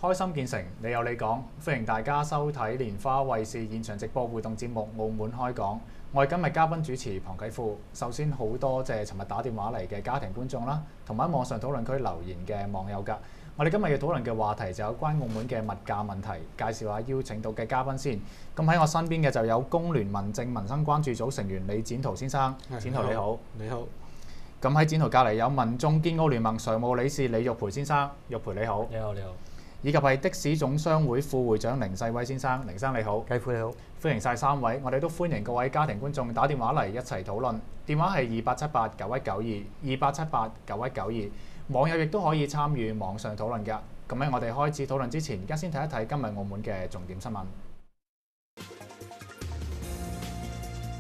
開心見誠，你有你講，歡迎大家收睇蓮花衛視現場直播互動節目《澳門開講》。我係今日嘉賓主持龐啟富。首先好多謝尋日打電話嚟嘅家庭觀眾啦，同埋喺網上討論區留言嘅網友㗎。我哋今日要討論嘅話題就有關澳門嘅物價問題，介紹下邀請到嘅嘉賓先。咁喺我身邊嘅就有工聯民政民生關注組成員李展圖先生。展圖你好。你好。咁喺展圖隔離有民眾建澳聯盟常務理事李玉培先生。玉培你好。你好。以及係的士總商會副會長凌世威先生。凌生你好。繼父你好。歡迎晒三位，我哋都歡迎各位家庭觀眾打電話嚟一齊討論。電話係28789192，28789192。網友亦都可以參與網上討論㗎。咁喺我哋開始討論之前，而家先睇一睇今日澳門嘅重點新聞。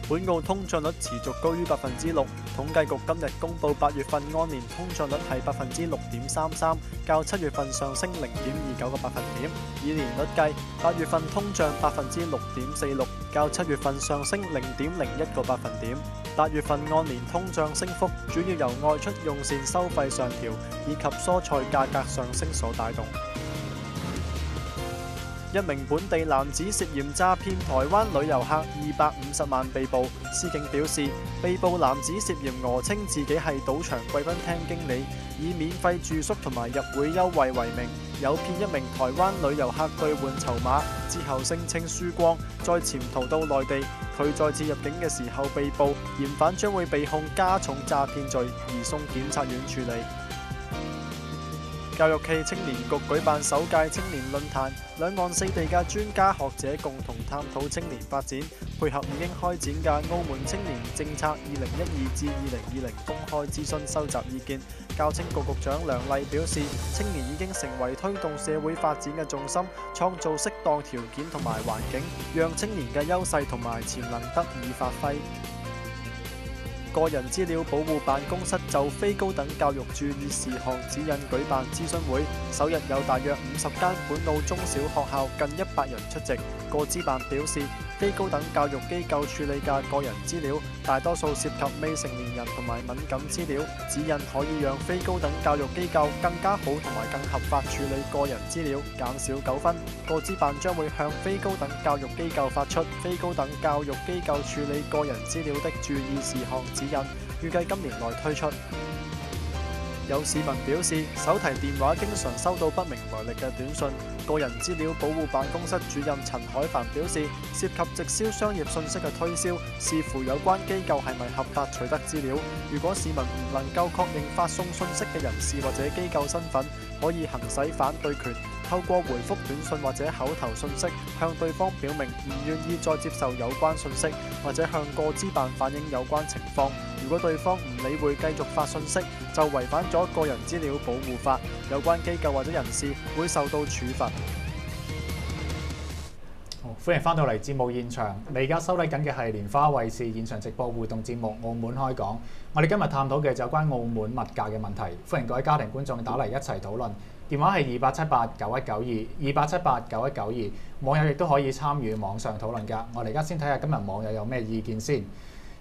本澳通脹率持續高於6%，統計局今日公布8月份按年通脹率係6.33%，較7月份上升0.29個百分點。以年率計，8月份通脹6.46%，較7月份上升0.01個百分點。8月份按年通脹升幅主要由外出用膳收費上調以及蔬菜價格上升所帶動。一名本地男子涉嫌詐騙台灣旅遊客250萬被捕。司警表示，被捕男子涉嫌訛稱自己係賭場貴賓廳經理，以免費住宿同埋入會優惠為名，誘騙一名台灣旅遊客兌換籌碼，之後聲稱輸光，再潛逃到內地。佢再次入境嘅時候被捕，嫌犯將會被控加重詐騙罪，移送檢察院處理。教育暨青年局舉辦首屆青年論壇，兩岸四地嘅專家學者共同探討青年發展，配合已經開展嘅澳門青年政策2012至2020公開諮詢收集意見。教青局局長梁麗表示，青年已經成為推動社會發展嘅重心，創造適當條件同埋環境，讓青年嘅優勢同埋潛能得以發揮。個人資料保護辦公室就非高等教育注意事項指引舉辦諮詢會，首日有大約50間本澳中小學校近100人出席。個資辦表示，非高等教育機構處理嘅個人資料，大多數涉及未成年人同埋敏感資料，指引可以讓非高等教育機構更加好同埋更合法處理個人資料，減少糾紛。個資辦將會向非高等教育機構發出非高等教育機構處理個人資料的注意事項指引，預計今年內推出。有市民表示，手提電話經常收到不明來歷嘅短信。個人資料保護辦公室主任陳海帆表示，涉及直銷商業信息嘅推銷，視乎有關機構係咪合法取得資料。如果市民唔能夠確認發送信息嘅人士或者機構身份，可以行使反對權，透過回覆短信或者口頭信息，向對方表明唔願意再接受有關信息，或者向個資辦反映有關情況。如果對方唔理會繼續發信息，就違反咗個人資料保護法，有關機構或者人士會受到處罰。歡迎翻到嚟節目現場，你而家收睇緊嘅係蓮花衛視現場直播互動節目《澳門開講》。我哋今日探討嘅就有關澳門物價嘅問題，歡迎各位家庭觀眾打嚟一齊討論。電話係28789192，28789192。網友亦都可以參與網上討論㗎。我哋而家先睇下今日網友有咩意見先。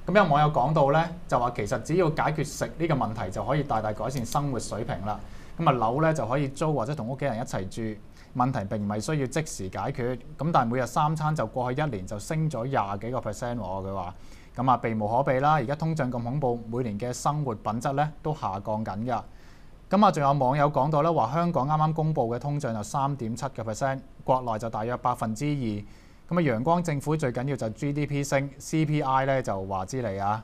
咁有網友講到咧，就話其實只要解決食呢個問題，就可以大大改善生活水平啦。咁啊樓咧就可以租或者同屋企人一齊住，問題並唔係需要即時解決。咁但係每日3餐就過去1年就升咗20幾個%喎。佢話咁啊避無可避啦。而家通脹咁恐怖，每年嘅生活品質咧都下降緊㗎。咁啊仲有網友講到咧，話香港啱啱公布嘅通脹就3.7個%，國內就大約2%。咁啊，陽光政府最緊要就 GDP 升 ，CPI 咧就話之嚟啊。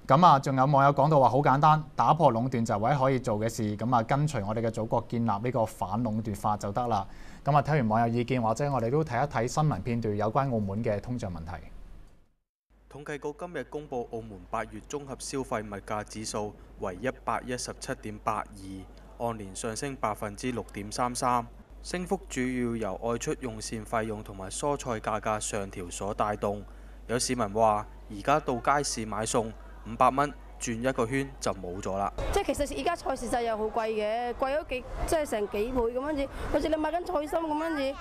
咁啊，仲有網友講到話好簡單，打破壟斷就唯一可以做嘅事，咁啊跟隨我哋嘅祖國建立呢個反壟斷法就得啦。咁啊睇完網友意見，或者我哋都睇一睇新聞片段有關澳門嘅通脹問題。統計局今日公布澳門8月綜合消費物價指數為117.82，按年上升6.33%。升幅主要由外出用膳費用同埋蔬菜價格上調所帶動。有市民話：而家到街市買餸500蚊轉一個圈就冇咗啦。即係其實而家菜事實又好貴嘅，貴咗即係成幾倍咁樣子。好似你買緊菜心咁樣子，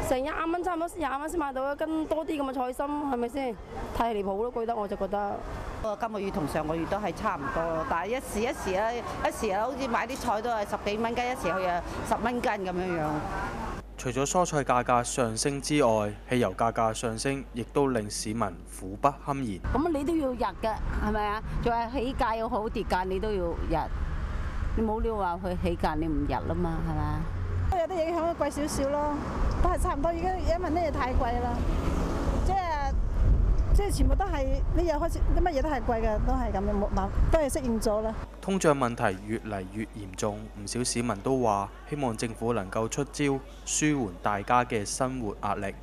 成20蚊差唔多20蚊先買到一斤多啲咁嘅菜心，係咪先？太離譜咯，貴得我就覺得。今個月同上個月都係差唔多，但係一時啦，好似買啲菜都係10幾蚊斤，一時去10蚊斤咁樣樣。除咗蔬菜價格上升之外，汽油價格上升亦都令市民苦不堪言。咁你都要入嘅，係咪啊？仲係起價又好跌價，你都要入。你冇理由話佢起價你唔入啦嘛，係嘛？有啲影響貴少少咯，都係差唔多。而家因為呢嘢太貴啦，即係全部都係呢嘢開始，啲乜嘢都係貴嘅，都係咁樣冇辦，都係適應咗啦。通脹問題越嚟越嚴重，唔少市民都話希望政府能夠出招，舒緩大家嘅生活壓力。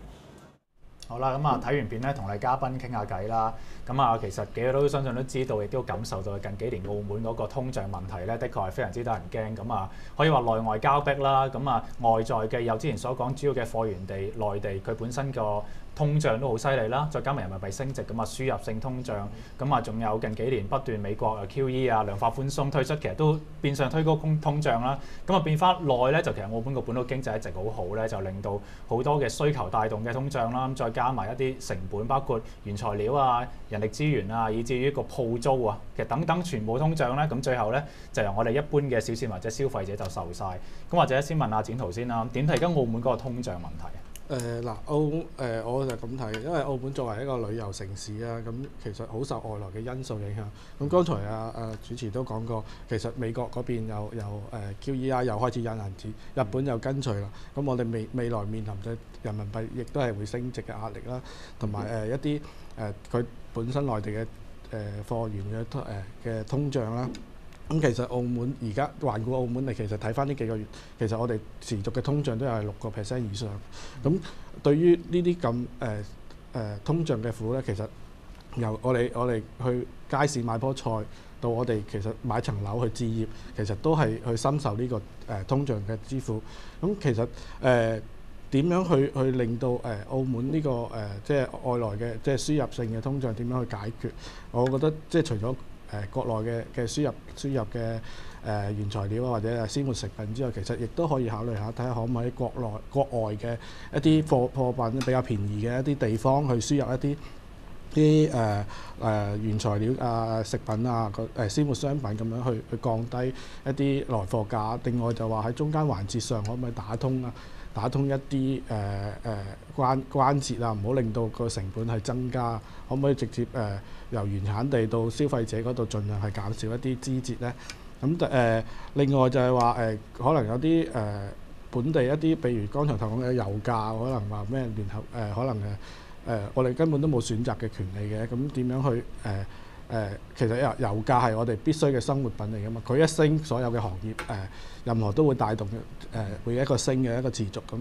好啦，咁啊睇完片咧，同你嘉賓傾下偈啦。咁啊，其實幾個都相信都知道，亦都感受到近幾年澳門嗰個通脹問題咧，的確係非常之得人驚。咁啊，可以話內外交迫啦。咁啊，外在嘅有之前所講主要嘅貨源地內地，佢本身個通脹都好犀利啦，再加埋人民幣升值，咁啊輸入性通脹，咁啊仲有近幾年不斷美國啊 QE 啊量化寬鬆推出，其實都變相推高通脹啦。咁啊變翻內咧，就其實澳門個本土經濟一直好好咧，就令到好多嘅需求帶動嘅通脹啦。咁再加埋一啲成本，包括原材料啊、人力資源啊，以至於個鋪租啊，其實等等全部通脹咧，咁最後咧就由我哋一般嘅小市民或者消費者就受晒。咁或者先問下展圖先啦，點睇而家澳門嗰個通脹問題？我就咁睇，因為澳門作為一個旅遊城市啊，咁其實好受外來嘅因素影響。咁剛才主持都講過，其實美國嗰邊有QE 啊，又開始印銀紙，日本又跟隨啦。咁我哋未來面臨嘅人民幣亦都係會升值嘅壓力啦，同埋一啲佢本身內地嘅貨源嘅通脹啦。咁其實澳門而家環顧澳門，你其實睇翻呢幾個月，其實我哋持續嘅通脹都係6% 以上。咁對於呢啲咁通脹嘅苦咧，其實由我哋去街市買棵菜，到我哋其實買層樓去置業，其實都係去深受呢個通脹嘅之苦。咁其實點樣去令到澳門呢個即係外來嘅即係輸入性嘅通脹點樣去解決？我覺得即係除咗國內嘅輸入嘅原材料啊，或者鮮活食品之外，其實亦都可以考慮下，睇下可唔可以國外嘅一啲貨品比較便宜嘅一啲地方去輸入一啲原材料啊、食品啊、鮮活商品咁樣去降低一啲來貨價。另外就話喺中間環節上可唔可以打通一啲關節啊，唔好令到個成本係增加。可唔可以直接由原產地到消費者嗰度盡量係減少一啲枝節咧？咁另外就係話可能有啲本地一啲，譬如剛才同講嘅油價，可能話咩聯合可能我哋根本都冇選擇嘅權利嘅。咁點樣去其實油價係我哋必須嘅生活品嚟㗎嘛，佢一升，所有嘅行業任何都會帶動會一個升嘅一個持續咁，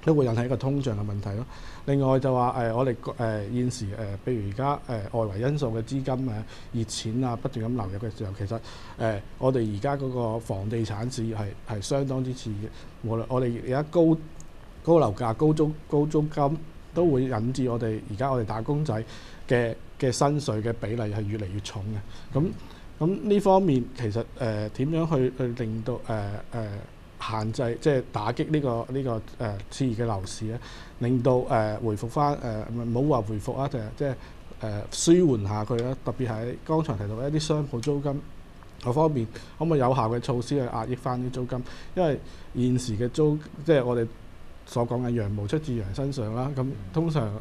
都會引起一個通脹嘅問題咯。另外就話我哋現時譬如而家外圍因素嘅資金熱錢啊不斷咁流入嘅時候，其實我哋而家嗰個房地產市係相當之熾熱。我哋而家高樓價、高租金都會引致我哋打工仔嘅薪水嘅比例係越嚟越重嘅。咁呢方面其實點樣去令到限制，即係打擊呢個熾熱嘅樓市咧，令到回復翻唔好話回復啊，即係舒緩下佢啦。特別係剛才提到一啲商鋪租金嗰方面，可唔可以有效嘅措施去壓抑翻啲租金？因為現時嘅租，即係我哋所講嘅羊毛出自羊身上啦。咁通常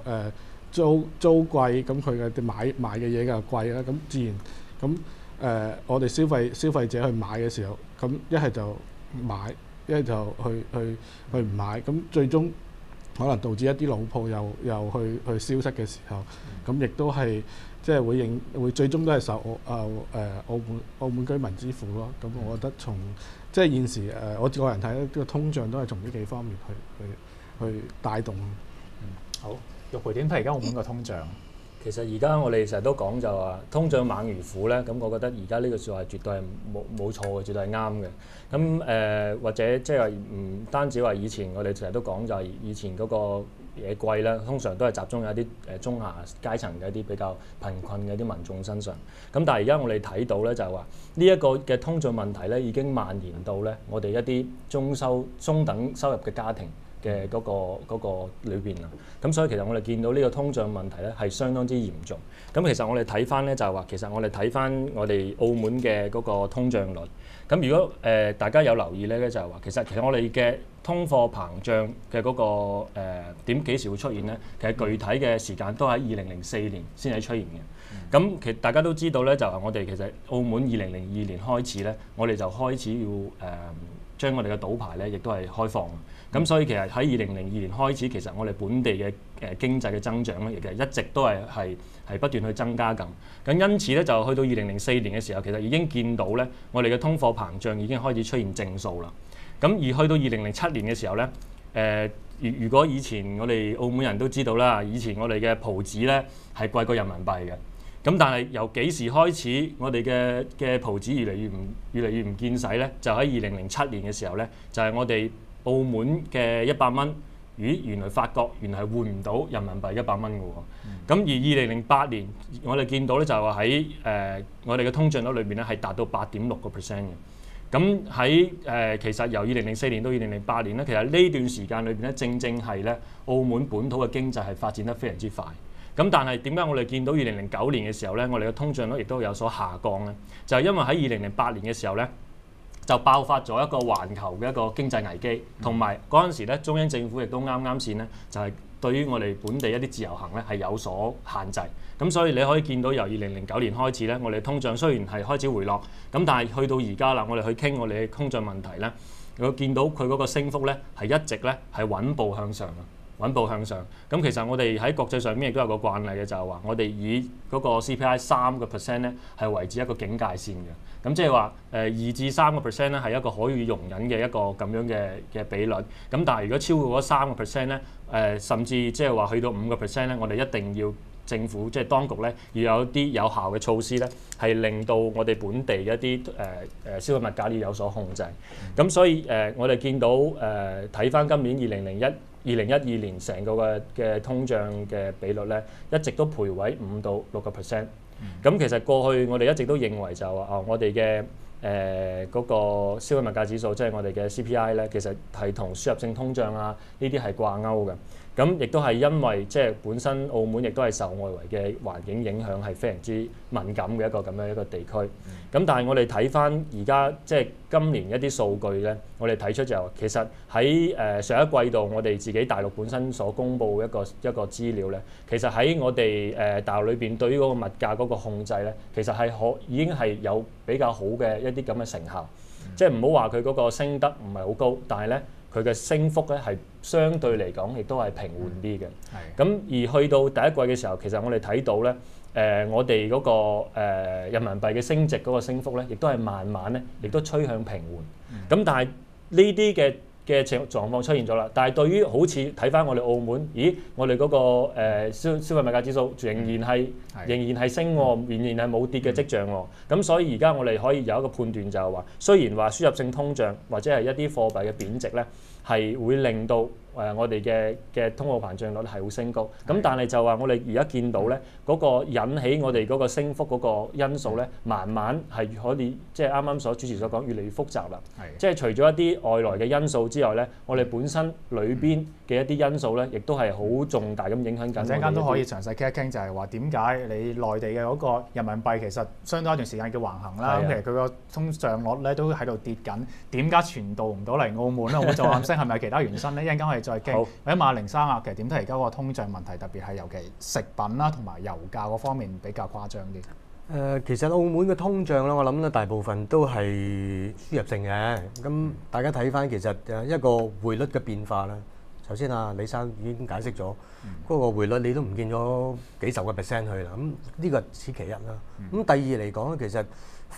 租貴，咁佢嘅買嘅嘢就貴啦。咁自然咁我哋消費者去買嘅時候，咁一係就買，一係就去唔買，咁最終可能導致一啲老鋪又去消失嘅時候，咁亦都係即係會最終都係受澳門居民之苦咯。咁我覺得即係現時我個人睇咧，個通脹都係從呢幾方面去帶動。好，玉培點睇而家澳門個通脹？其實而家我哋成日都講就話通脹猛如虎咧，咁我覺得而家呢個説話絕對係冇錯嘅，絕對係啱嘅。咁或者即係話唔單止話以前我哋成日都講就係以前嗰個嘢貴咧，通常都係集中喺一啲中下階層嘅一啲比較貧困嘅一啲民眾身上。咁但係而家我哋睇到咧就係話呢一個嘅通脹問題咧已經蔓延到咧我哋一啲中等收入嘅家庭嘅嗰個裏邊啦。咁所以其實我哋見到呢個通脹問題咧係相當之嚴重。咁其實我哋睇翻咧就係話，其實我哋睇翻我哋澳門嘅嗰個通脹率。咁如果大家有留意咧，就係話其實我哋嘅通貨膨脹嘅嗰個點幾時會出現咧？其實具體嘅時間都喺2004年先係出現嘅。咁其實大家都知道咧，就係我哋其實澳門2002年開始咧，我哋就開始要將我哋嘅賭牌咧，亦都係開放。咁所以其實喺2002年開始，其實我哋本地嘅經濟嘅增長咧，亦其實一直都係不斷去增加緊。咁因此咧，就去到2004年嘅時候，其實已經見到咧，我哋嘅通貨膨脹已經開始出現正數啦。咁而去到2007年嘅時候咧，如果以前我哋澳門人都知道啦，以前我哋嘅葡紙咧係貴過人民幣嘅。咁但係由幾時開始，我哋嘅葡紙越嚟越唔見使咧？就喺2007年嘅時候咧，就係我哋澳門嘅100蚊，原來發覺原來係換唔到人民幣100蚊嘅喎。咁而2008年我哋見到咧，就係話喺我哋嘅通脹率裏邊咧係達到8.6%嘅。咁喺其實由2004年到2008年咧，其實呢段時間裏邊咧，正係咧澳門本土嘅經濟係發展得非常之快。咁但係點解我哋見到2009年嘅時候咧，我哋嘅通脹率亦都有所下降咧？就係因為喺2008年嘅時候咧，就爆發咗一個環球嘅一個經濟危機，同埋嗰陣時咧，中央政府亦都啱先咧，就係對於我哋本地一啲自由行咧係有所限制。咁所以你可以見到由2009年開始咧，我哋通脹雖然係開始回落，咁但係去到而家啦，我哋去傾我哋嘅通脹問題咧，我見到佢嗰個升幅咧係一直咧係穩步向上。穩步向上，咁其實我哋喺國際上面亦都有個慣例嘅，就係話我哋以嗰個 CPI 3% 咧係為之一個警戒線嘅，咁即係話2至3% 咧係一個可以容忍嘅一個咁樣嘅比率，咁但係如果超過嗰3%咧，甚至即係話去到5% 咧，我哋一定要政府即係當局咧要有啲有效嘅措施咧，係令到我哋本地一啲消費物價要有所控制。咁所以我哋見到睇返今年2012年成個嘅通脹嘅比率咧，一直都徘徊5到6%。咁其實過去我哋一直都認為就話我哋嘅嗰個消費物價指數，即係我哋嘅 CPI 咧，其實係同輸入性通脹啊呢啲係掛鈎嘅。咁亦都係因為即係本身澳門亦都係受外圍嘅環境影響係非常之敏感嘅一個咁樣一個地區。咁但係我哋睇翻而家即係今年一啲數據咧，我哋睇出就其實喺上一季度我哋自己大陸本身所公布一個資料咧，其實喺我哋大陸裏邊對於嗰個物價嗰個控制咧，其實係已經係有比較好嘅一啲咁嘅成效。即係唔好話佢嗰個升得唔係好高，但係咧佢嘅升幅咧係相對嚟講亦都係平緩啲嘅。咁而去到第一季嘅時候，其實我哋睇到咧，我哋嗰個人民幣嘅升值嗰個升幅咧，亦都係慢慢咧，亦都趨向平緩。咁但係呢啲嘅狀況出現咗啦，但係對於好似睇翻我哋澳門，咦，我哋嗰個消費物價指數仍然係升喎，仍然係冇跌嘅跡象喎。咁所以而家我哋可以有一個判斷就係話，雖然話輸入性通脹或者係一啲貨幣嘅貶值咧，係會令到我哋嘅通貨膨脹率係會升高。咁但係就話我哋而家見到咧，嗰個引起我哋嗰個升幅嗰個因素咧，慢慢係可以即係啱啱所主持所講，越嚟越複雜啦。即係除咗一啲外來嘅因素之外咧，我哋本身裏邊嘅一啲因素咧，亦都係好重大咁影響緊。陣間都可以詳細傾一傾，就係話點解你內地嘅嗰個人民幣其實相當一段時間叫橫行啦。咁其實佢個通脹率咧都喺度跌緊，點解傳導唔到嚟澳門咧？澳門就話升係咪其他原因咧？一陣間我哋再傾。或者馬凌生啊，其實點睇而家嗰個通脹問題，特別係尤其食品啦同埋油價嗰方面比較誇張啲。其實澳門嘅通脹咧，我諗咧大部分都係輸入性嘅。咁大家睇翻其實一個匯率嘅變化啦。首先啊，李生已經解釋咗嗰個匯率，你都唔見咗幾十個%去啦。咁呢個此其一啦。咁第二嚟講咧，其實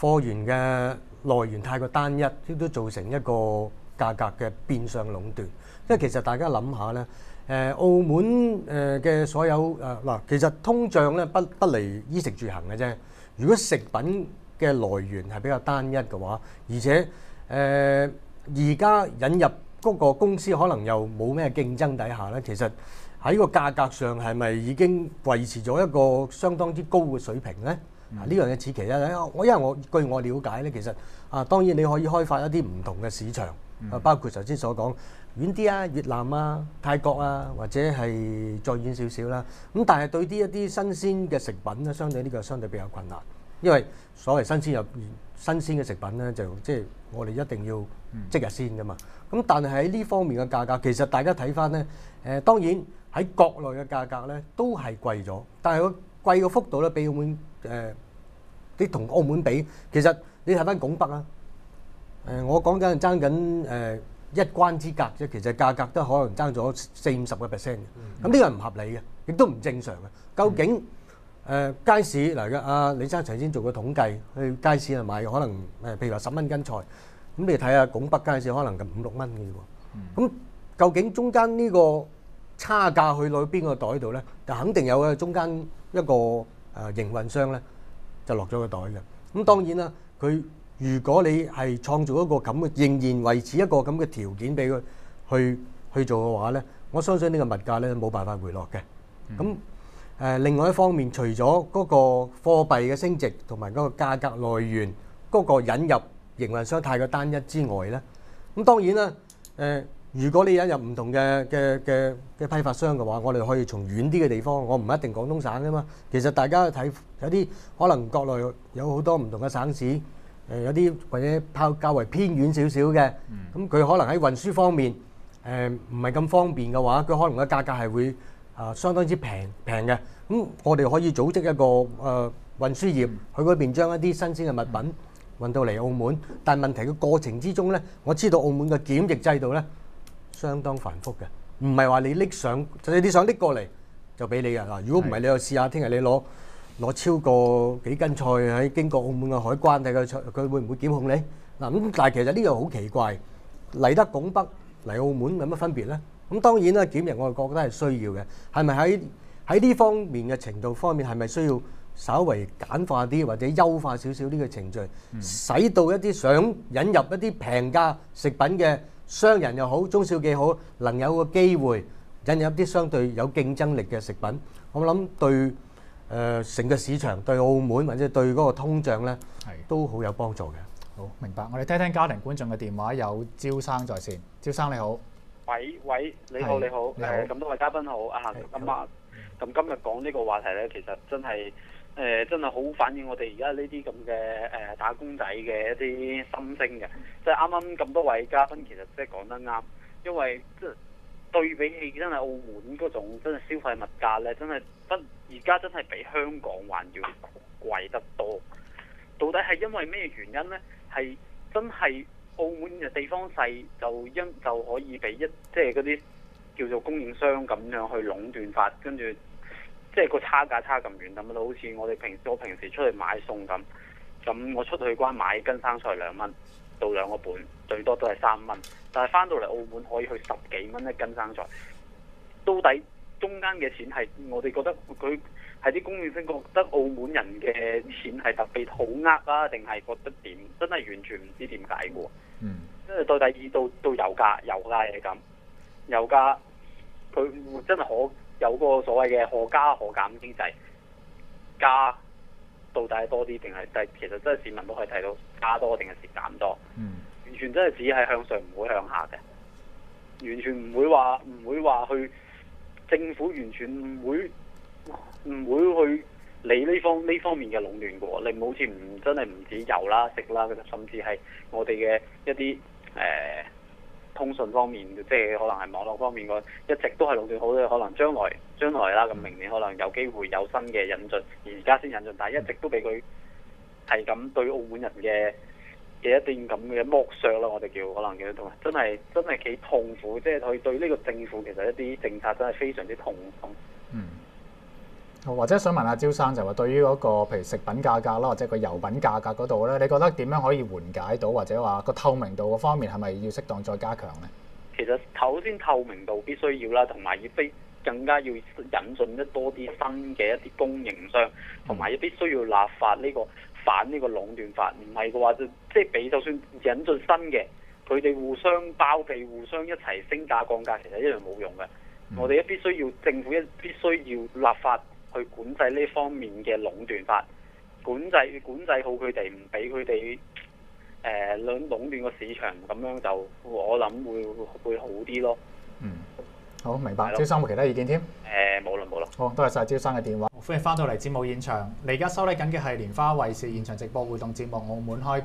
貨源嘅來源太過單一，亦都造成一個價格嘅變相壟斷。因為其實大家諗下咧，澳門嘅所有嗱，其實通脹咧不離衣食住行嘅啫。如果食品嘅來源係比較單一嘅話，而且而家引入嗰個公司可能又冇咩競爭底下咧，其實喺個價格上係咪已經維持咗一個相當之高嘅水平咧？呢樣嘢此其一。因為據我了解咧，其實當然你可以開發一啲唔同嘅市場。包括頭先所講遠啲啊，越南啊、泰國啊，或者係再遠少少啦。咁但係對一啲新鮮嘅食品咧，相對呢個相對比較困難，因為所謂新鮮嘅食品咧，就即係我哋一定要即日鮮噶嘛。咁但係喺呢方面嘅價格，其實大家睇翻咧，當然喺國內嘅價格咧都係貴咗，但係個貴嘅幅度咧比澳門你同澳門比，其實你睇翻拱北啊，我講緊係爭緊一關之隔啫，其實價格都可能爭咗40-50%嘅。咁呢個係唔合理嘅，亦都唔正常嘅。究竟街市嚟嘅李生頭先做過統計，去街市係買可能譬如話10蚊斤菜，咁你睇下拱北街市可能咁5-6蚊嘅喎。咁究竟中間呢個差價去到邊個袋度咧？就肯定有嘅，中間一個營運商咧就落咗個袋嘅。咁當然啦，佢如果你係創造一個咁嘅，仍然維持一個咁嘅條件俾佢去做嘅話咧，我相信呢個物價咧冇辦法回落嘅。咁另外一方面，除咗嗰個貨幣嘅升值同埋嗰個價格來源嗰個引入營運商太過單一之外咧，咁當然啦，如果你引入唔同嘅批發商嘅話，我哋可以從遠啲嘅地方，我唔一定廣東省噶嘛。其實大家睇有啲可能國內有好多唔同嘅省市，有啲或者較為偏遠少少嘅，咁佢可能喺運輸方面唔係咁方便嘅話，佢可能嘅價格係會相當之平嘅。咁我哋可以組織一個運輸業去嗰邊將一啲新鮮嘅物品運到嚟澳門，但係問題嘅過程之中咧，我知道澳門嘅檢疫制度咧相當繁複嘅，唔係話你拎上，就你想拎過嚟就俾你嘅嗱。如果唔係，你又試下聽日你攞超過幾斤菜喺經過澳門嘅海關睇佢會唔會檢控你嗱？咁但係其實呢個好奇怪，嚟得拱北嚟澳門有乜分別咧？咁當然啦，檢疫我哋覺得係需要嘅，係咪喺呢方面嘅程度方面係咪需要稍為簡化啲或者優化少少呢個程序，使到一啲想引入一啲平價食品嘅商人又好，中小企好，能有個機會引入一啲相對有競爭力嘅食品，我諗對成個市場、對澳門或者對嗰個通脹咧，都好有幫助嘅。好，明白。我哋聽聽家庭觀眾嘅電話，有招生在線。招生你好，喂，你好，咁多位嘉賓好啊。咁今日講呢個話題咧，其實真係好反映我哋而家呢啲咁嘅打工仔嘅一啲心聲嘅。即係啱啱咁多位嘉賓其實即係講得啱，因為即係對比起真係澳門嗰種真係消費物價咧，而家真係比香港還要貴得多。到底係因為咩原因咧？係真係澳門嘅地方細，就可以俾即係嗰啲叫做供應商咁樣去壟斷法，跟住即係個差價差咁遠，咁好似我平時出去買餸咁我出去關買斤生菜2蚊到2個半，最多都係3蚊，但係翻到嚟澳門可以去10幾蚊一斤生菜。到底中間嘅錢係我哋覺得佢係啲供應商覺得澳門人嘅錢係特別好呃定係覺得點？真係完全唔知點解嘅喎。跟住到第二到油價係咁，油價佢真係有個所謂嘅可加可減經濟，加到底係多啲定係其實真係市民都可以睇到加多定係蝕減多。完全真係只係向上唔會向下嘅，完全唔會話去政府完全唔會去理呢方面嘅壟斷嘅喎。你好似真係唔止油啦、食啦，甚至係我哋嘅一啲通訊方面，即係可能係網絡方面一直都係壟斷好多。可能將來啦，咁明年可能有機會有新嘅引進，而家先引進，但係一直都俾佢係咁對澳門人嘅一啲咁嘅剝削啦，我哋可能叫做真係幾痛苦，即係佢對呢個政府其實一啲政策真係非常之痛心。或者想問下招生，就話對於嗰個譬如食品價格啦，或者個油品價格嗰度咧，你覺得點樣可以緩解到，或者話個透明度嗰方面係咪要適當再加強咧？其實頭先透明度必須要啦，同埋更加要引進多啲新嘅一啲供應商，同埋必須要立法反呢個壟斷法。唔係嘅話即係俾就算引進新嘅，佢哋互相包庇、互相一齊升價降價，其實一樣冇用嘅。我哋政府必須要立法去管制呢方面嘅壟斷法，管制好佢哋，唔俾佢哋壟斷個市場，咁樣就我諗會好啲咯。好明白。招生冇其他意見添？冇啦冇啦。好，多謝晒招生嘅電話。歡迎翻到嚟節目現場。你而家收睇緊嘅係蓮花衛視現場直播互動節目《澳門開講》。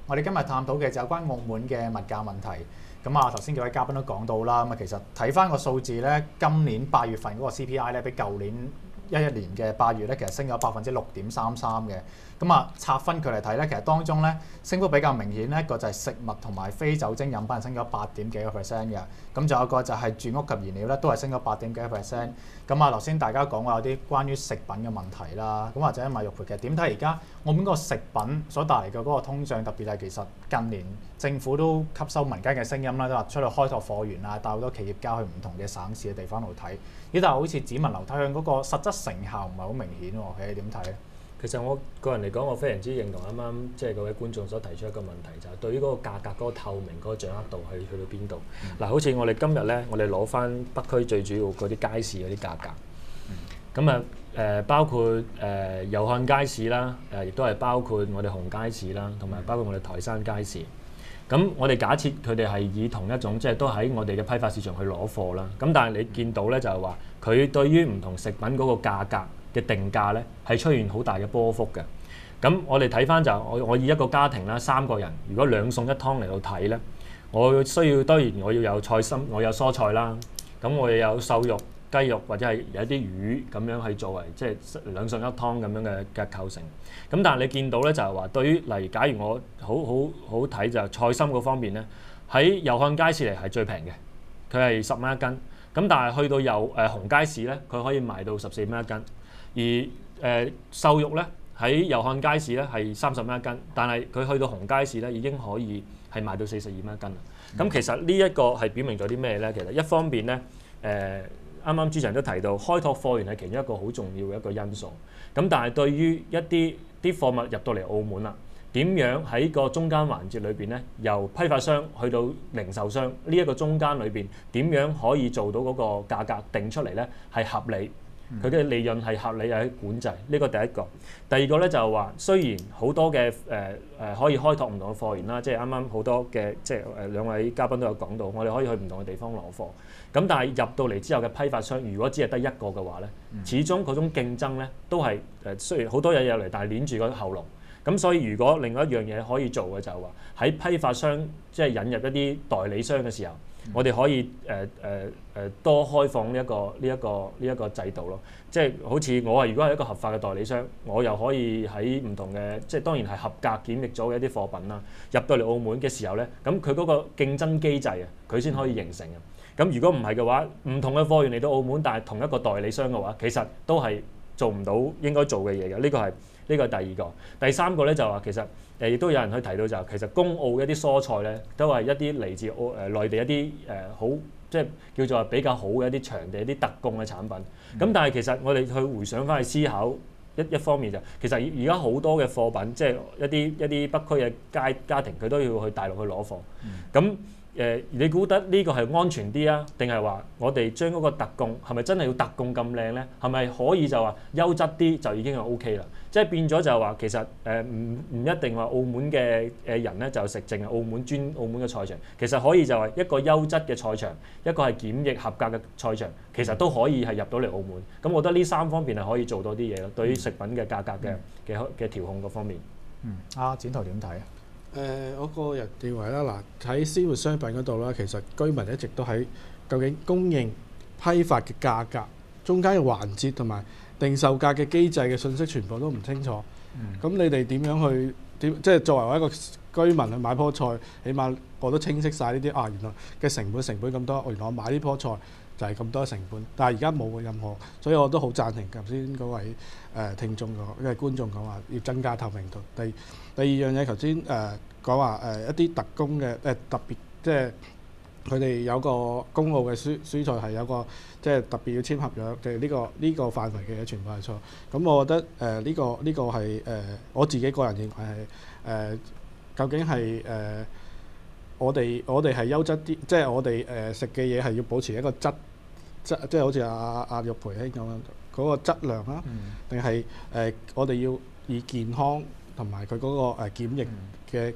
我哋今日探討嘅就有關澳門嘅物價問題。咁啊，頭先幾位嘉賓都講到啦。咁啊，其實睇翻個數字咧，今年8月份嗰個 CPI 咧，比舊年11年嘅8月咧，其實升咗6.33%嘅。咁啊，拆分佢嚟睇咧，其實當中咧升幅比較明顯咧，一個就係食物同埋非酒精飲品升咗8點幾個 percent 嘅。咁仲有一個就係住屋及燃料咧，都係升咗8點幾個 percent。咁啊，頭先大家講過有啲關於食品嘅問題啦。咁或者麥玉培嘅點睇而家澳門個食品所帶嚟嘅嗰個通脹，特別係其實近年政府都吸收民間嘅聲音啦，都話出去開拓貨源啊，帶好多企業家去唔同嘅省市嘅地方度睇。但係好似只聞樓梯響嗰個實質成效唔係好明顯喎，你點睇咧？其實我個人嚟講，我非常之認同啱啱即係嗰位觀眾所提出一個問題，就係對於嗰個價格嗰個透明嗰個掌握度去到邊度？嗱，好似我哋今日咧，我哋攞翻北區最主要嗰啲街市嗰啲價格，咁啊包括祐漢街市啦，亦都係包括我哋紅街市啦，同埋包括我哋台山街市。咁我哋假設佢哋係以同一種即係都喺我哋嘅批發市場去攞貨啦。咁但係你見到咧就係話，佢對於唔同食品嗰個價格嘅定價咧係出現好大嘅波幅嘅。咁我哋睇翻就我以一個家庭啦，3個人，如果2餸1湯嚟到睇咧，我需要當然我要有菜心，我有蔬菜啦，咁我又有瘦肉、雞肉或者係有一啲魚咁樣去作為即係2餸1湯咁樣嘅構成。咁但係你見到咧就係話，對於例如假如我好睇就係菜心嗰方面咧，喺祐漢街市嚟係最平嘅，佢係10蚊一斤。咁但係去到紅街市咧，佢可以賣到14蚊一斤。而瘦肉咧喺祐漢街市咧係30蚊一斤，但係佢去到紅街市咧已經可以係賣到42蚊一斤啦。咁其實呢一個係表明咗啲咩咧？其實一方面咧，啱啱主持人都提到開拓貨源係其中一個好重要嘅一個因素。咁但係對於一啲貨物入到嚟澳門啦，點樣喺個中間環節裏邊咧，由批發商去到零售商呢一個中間裏邊，點樣可以做到嗰個價格定出嚟咧係合理？佢嘅利潤係合理又係管制，呢個第一個。第二個咧就係話，雖然好多嘅可以開拓唔同嘅貨源啦，即係啱啱好多嘅即係2位嘉賓都有講到，我哋可以去唔同嘅地方攞貨。咁但係入到嚟之後嘅批發商，如果只係得一個嘅話咧，始終嗰種競爭咧都係雖然好多嘢入嚟，但係攆住個喉嚨。咁所以如果另外一樣嘢可以做嘅就係話，喺批發商即係引入一啲代理商嘅時候，我哋可以多開放呢一個制度咯。即係好似我如果係一個合法嘅代理商，我又可以喺唔同嘅即係當然係合格檢疫咗嘅一啲貨品啦，入到嚟澳門嘅時候咧，咁佢嗰個競爭機制啊，佢先可以形成嘅。咁如果唔係嘅話，唔同嘅貨源嚟到澳門，但係同一個代理商嘅話，其實都係做唔到應該做嘅嘢嘅。呢個係第二個。第三個咧就話其實亦都有人去提到就其實公澳一啲蔬菜咧，都係一啲嚟自內地一啲好即係叫做比較好嘅一啲場地一啲特供嘅產品。咁但係其實我哋去回想翻去思考一方面就其實而家好多嘅貨品，即係一啲北區嘅家庭，佢都要去大陸去攞貨。咁你估得呢個係安全啲啊？定係話我哋將嗰個特供係咪真係要特供咁靚咧？係咪可以就話優質啲就已經係 OK 啦？即係變咗就係話其實唔一定話澳門嘅人咧就食淨係澳門嘅菜場，其實可以就係一個優質嘅菜場，一個係檢疫合格嘅菜場，其實都可以係入到嚟澳門。咁我覺得呢3方面係可以做多啲嘢咯。對於食品嘅價格嘅調控嗰方面。展圖點睇啊？我個人認為啦，嗱喺鮮活商品嗰度啦，其實居民一直都喺究竟供應、批發嘅價格中間嘅環節同埋定售價嘅機制嘅信息全部都唔清楚。咁你哋點樣去即係作為我一個居民去買棵菜，起碼我都清晰晒呢啲原來嘅成本咁多，原來我買呢棵菜就係咁多成本。但係而家冇任何，所以我都好贊成頭先嗰位聽眾觀眾講話要增加透明度。第二樣嘢頭先講話一啲特供嘅特別，即係佢哋有個公澳嘅蔬菜係有個即係特別要簽合約嘅呢個範圍嘅嘢全部係錯。咁我覺得呢個係我自己個人認為係究竟係我哋係優質啲，即係我哋食嘅嘢係要保持一個質，即係好似阿玉培兄咁樣嗰個質量啦，定係我哋要以健康同埋佢嗰個檢疫嘅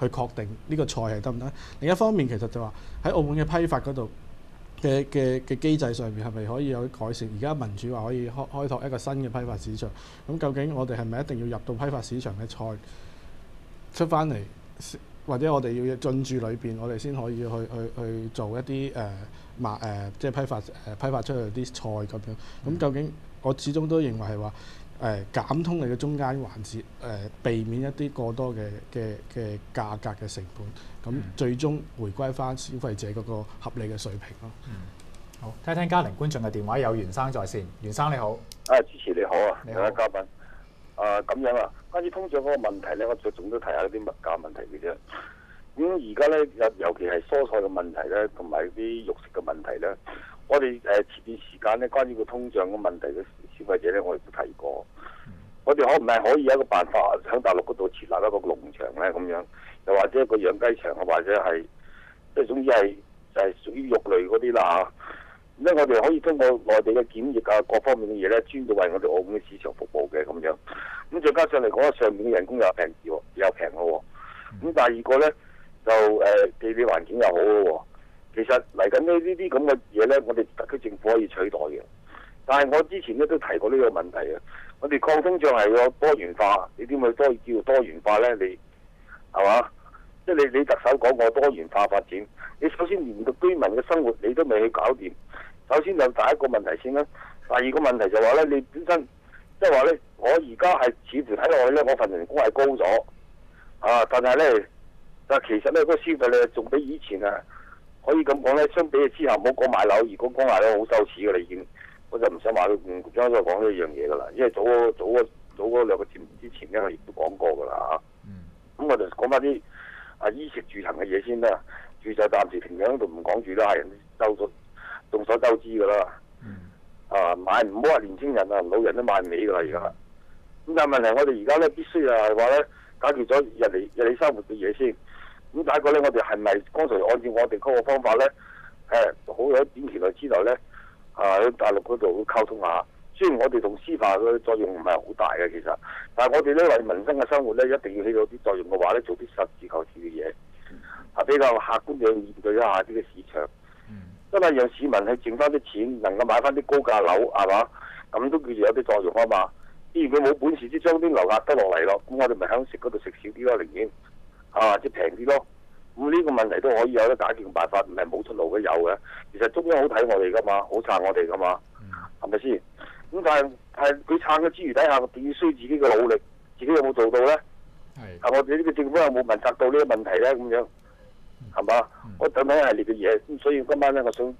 去確定呢個菜係得唔得？另一方面其實就話喺澳門嘅批發嗰度嘅機制上面係咪可以有啲改善？而家民主話可以開拓一個新嘅批發市場，咁究竟我哋係咪一定要入到批發市場嘅菜出翻嚟，或者我哋要進駐裏邊，我哋先可以去做一啲即係批發出去啲菜咁樣？咁究竟我始終都認為係話減通你嘅中間環節，避免一啲過多嘅價格嘅成本，咁最終回歸翻消費者嗰個合理嘅水平咯。好，聽聽家庭觀眾嘅電話，有袁生在線。袁生你好，主持你好啊，兩位嘉賓。咁樣啊，關於通脹嗰個問題咧，我着重都提下啲物價問題嘅啫。咁而家咧，尤其係蔬菜嘅問題咧，同埋啲肉食嘅問題咧，我哋前段時間咧，關於個通脹嘅問題嘅消費者咧，我哋都提過。我哋可唔係可以有一個辦法喺大陸嗰度設立一個農場咧，咁樣，又或者一個養雞場啊，或者係即係總之係就係屬於肉類嗰啲啦嚇。咁咧，我哋可以通過內地嘅檢疫啊，各方面嘅嘢咧，專到為我哋澳門嘅市場服務嘅咁樣。咁再加上嚟講，上面嘅人工又平啲，又平咯。咁第二個咧就地理環境又好咯。其實嚟緊呢啲咁嘅嘢咧，我哋特區政府可以取代嘅。但係我之前咧都提過呢個問題啊。我哋抗通脹係有多元化，你點去叫多元化咧？你係嘛？即係你特首講過多元化發展，你首先連個居民嘅生活你都未去搞掂。首先就第一個問題先啦。第二個問題就話咧，你本身即係話咧，我而家係似乎睇落去咧，我份人工係高咗啊，但係咧，但其實咧嗰個消費咧仲比以前啊，可以咁講咧，相比之下唔好講買樓，如果講買樓好羞恥㗎啦已經。我就唔想話佢局長再講呢樣嘢㗎啦，因為早嗰兩個節目之前咧，我亦都講過㗎啦嚇。咁我就講翻啲衣食住行嘅嘢先啦。住就暫時停喺度唔講住啦，係人眾所周知㗎啦。買唔好話年青人啊，老人都買唔起㗎啦而家。咁但係問題我哋而家咧必須係話咧解決咗日理生活嘅嘢先。咁第一個咧，我哋係咪剛才按照我哋嗰個方法咧，好喺短期內之內咧？喺大陸嗰度溝通下，雖然我哋同司法嘅作用唔係好大嘅，其實，但係我哋咧為民生嘅生活咧，一定要起到啲作用嘅話咧，做啲實事求是嘅嘢，比較客觀地面對一下啲嘅市場，真係讓市民去剩翻啲錢，能夠買翻啲高價樓，係嘛？咁都叫做有啲作用啊嘛。既然佢冇本事，即將啲樓壓得落嚟咯，咁我哋咪喺食嗰度食少啲咯，寧願即係平啲咯。咁呢個問題都可以有得解決嘅辦法，唔係冇出路嘅有嘅。其實中央好睇我哋噶嘛，好撐我哋噶嘛，係咪先？咁但係佢撐嘅之餘底下，必須自己嘅努力，自己有冇做到咧？係我哋呢個政府有冇問責到呢個問題咧？咁樣係嘛？我等等一系列嘅嘢，咁所以今晚咧，我想要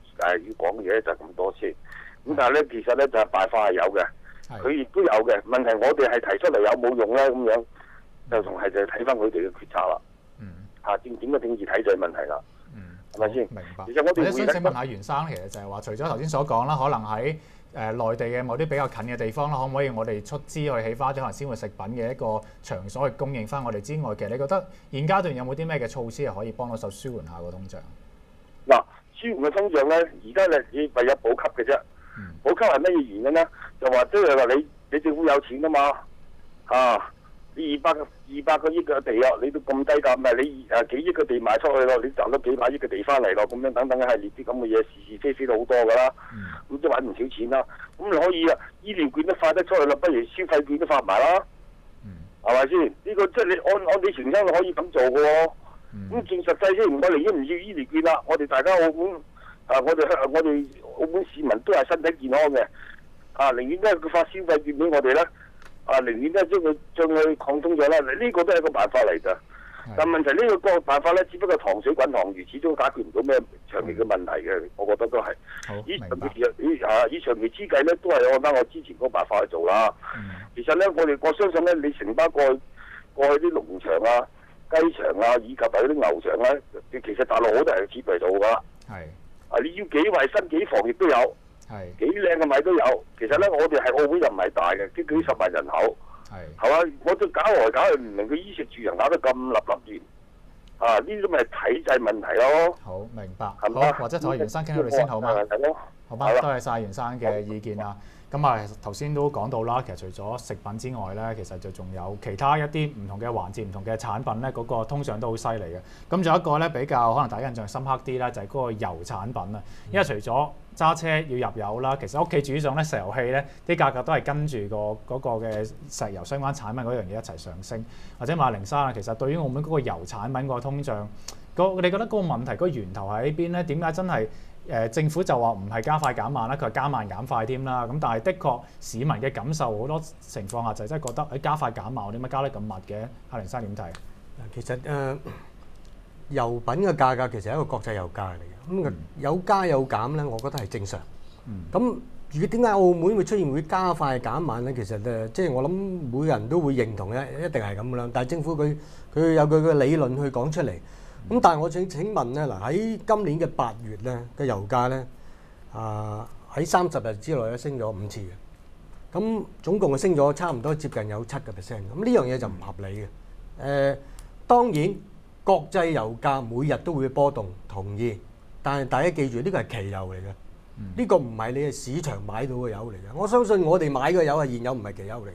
講嘅嘢就係咁多先。咁但係咧，其實咧就係辦法係有嘅，佢亦都有嘅。問題我哋係提出嚟有冇用咧？咁樣就仲係就睇翻佢哋嘅決策啦。點嘅政治體制問題啦，係咪先？明白。其實我哋想請問下袁生，其實就係話，除咗頭先所講啦，可能喺內地嘅某啲比較近嘅地方啦，可唔可以我哋出資去起翻啲可能鮮活食品嘅一個場所去供應翻我哋之外，其實你覺得現階段有冇啲咩嘅措施係可以幫到手舒緩下個通脹？嗱，舒緩嘅通脹咧，而家你唯有補給嘅啫。補給係乜嘢原因咧？就話即係話你政府有錢㗎嘛，200個億嘅地啊，你都咁低價，唔係你幾億嘅地賣出去咯，你賺咗幾百億嘅地翻嚟咯，咁樣等等一系列啲咁嘅嘢，是非非都好多㗎啦，咁都揾唔少錢啦。咁你可以醫療券都發得出去啦，不如消費券都發埋啦，係咪先？呢個即係你按理情況可以咁做嘅喎。咁仲實際先，我哋已經唔要醫療券啦，我哋大家澳門我哋澳門市民都係身體健康嘅，寧願都係佢發消費券俾我哋咧。寧願都係將佢抗通咗啦，呢個都係一個辦法嚟㗎。但問題呢個辦法咧，只不過糖水滾糖魚，始終解決唔到咩長期嘅問題嘅。我覺得都係。以長期之計咧，都係按翻我之前嗰個辦法去做啦。其實咧，我相信咧，你承包過去啲農場啊、雞場啊，以及係嗰啲牛場咧，其實大陸好多人設備做㗎。你要幾衞生幾防疫都有。幾靚嘅米都有，其實咧我哋係澳門又唔係大嘅，幾十萬人口，係嘛？我都搞來搞去唔明佢衣食住行搞得咁立亂，呢啲咪體制問題咯。好，明白。好，或者同阿袁生傾到你先好嗎？好嗎？多謝晒袁生嘅意見啊。咁啊頭先都講到啦，其實除咗食品之外咧，其實就仲有其他一啲唔同嘅環節、唔同嘅產品咧，嗰個通脹都好犀利嘅。咁仲有一個咧比較可能大家印象深刻啲咧，就係嗰個油產品啊。因為除咗揸車要入油啦，其實屋企煮餸咧，石油氣咧啲價格都係跟住嗰個嘅石油相關產品嗰樣嘢一齊上升。或者馬鈴沙啊，其實對於澳門嗰個油產品個通脹，你覺得嗰個問題嗰個源頭喺邊咧？點解真係政府就話唔係加快減慢啦，佢係加慢減快添啦。咁但係的確市民嘅感受好多情況下就真係覺得加快減慢，我點解加得咁密嘅？阿凌生點睇？其實油品嘅價格其實係一個國際油價嚟嘅，咁有加有減咧，我覺得係正常。咁如果點解澳門會出現會加快減慢咧？其實即係我諗每個人都會認同嘅，一定係咁啦。但係政府佢有佢嘅理論去講出嚟。咁但係我請問咧，嗱喺今年嘅8月咧嘅油價咧，喺30日之內咧升咗5次嘅，咁總共係升咗差唔多接近有7%。咁呢樣嘢就唔合理嘅。當然國際油價每日都會波動，同意。但係大家記住，呢個係期油嚟嘅，呢個唔係你嘅市場買到嘅油嚟嘅。我相信我哋買嘅油係現有，唔係期油嚟嘅。